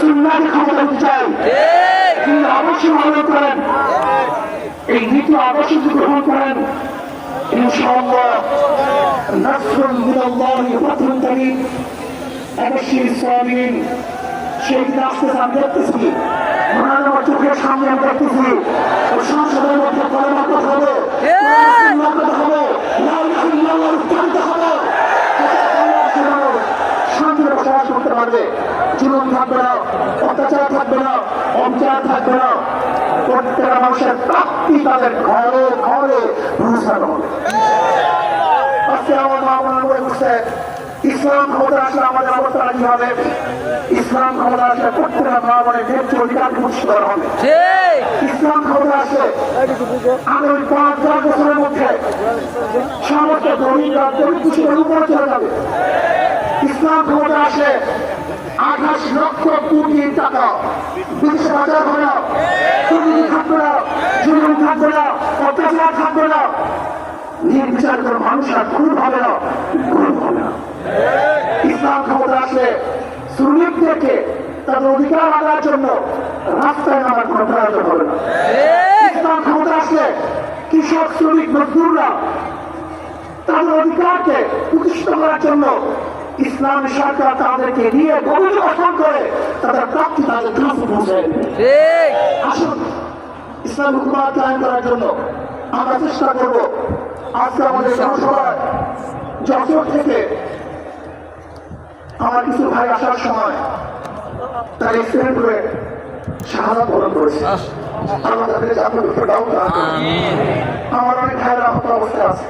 সুন্নাহকে ক্ষমতা দিতে চাই, তিনি আদর্শ গ্রহণ করেন, এই নীতি আদর্শ গ্রহণ করেন, ইনশাআল্লাহ নাসরুন মিনাল্লাহি ওয়া ফাতহুন করিম। অবশ্যই সামিন সেই রাস্তা আমি দেখতেছি, ওনার আমার চোখের সামনে আমি দেখতেছি, ও সংসদের মধ্যে কলেমা কথা হবে, কথা হবে, লা ইলাহা ইল্লাল্লাহ উচ্চারিত হবে, শান্তিতে বসবাস করতে পারবে, জুলুম থাকবে না, অত্যাচার থাকবে না, অবিচার থাকবে না, প্রত্যেকটা মানুষের প্রাপ্তি তাদের ঘরে ঘরে পৌঁছানো হবে। আজকে আমার মা মনে করে বসছে, ইসলাম ক্ষমতা আসলে আমাদের অবস্থা কি হবে? ইসলাম ক্ষমতা আসলে প্রত্যেকটা মা বোনের ন্যায্য অধিকার প্রতিষ্ঠিত করা হবে। ইসলাম ক্ষমতা আসলে আগামী ৫-১০ বছরের মধ্যে সমস্ত জমিরা দরিদ্র উপরে চলে যাবে। ইসলাম ক্ষমতা আসলে ২৮ লক্ষ কোটি টাকা বিদেশে বাজার হবে না, দুর্নীতি থাকবে না, জুলুম থাকবে না, অত্যাচার থাকবে না, নির্বিচার করে মানুষরা খুন হবে না, খুন হবে না। ইসলাম ক্ষমতা আসলে শ্রমিকদেরকে তাদের অধিকার আদায়ের জন্য রাস্তায় নামার কোনো প্রয়োজন হবে না। ইসলাম ক্ষমতা আসলে কৃষক শ্রমিক মজদুররা তাদের অধিকারকে প্রতিষ্ঠিত করার জন্য ইসলামী সরকার তাদেরকে নিয়ে গভীর গঠন করে তাদের প্রাপ্তি তাদের কাছে পৌঁছে দেবে। আসুন ইসলাম হুকুমত কায়েম করার জন্য আমরা চেষ্টা করব। আজকে আমাদের জনসভায় যশোর থেকে আমার কিছু ভাই আসার সময় তার এক্সিডেন্ট করে শাহাদাত বরণ করেছে। আল্লাহ তাদেরকে জান্নাতুল ফেরদাউস দান করুন। আমার অনেক ভাইয়েরা আহত অবস্থায় আছে।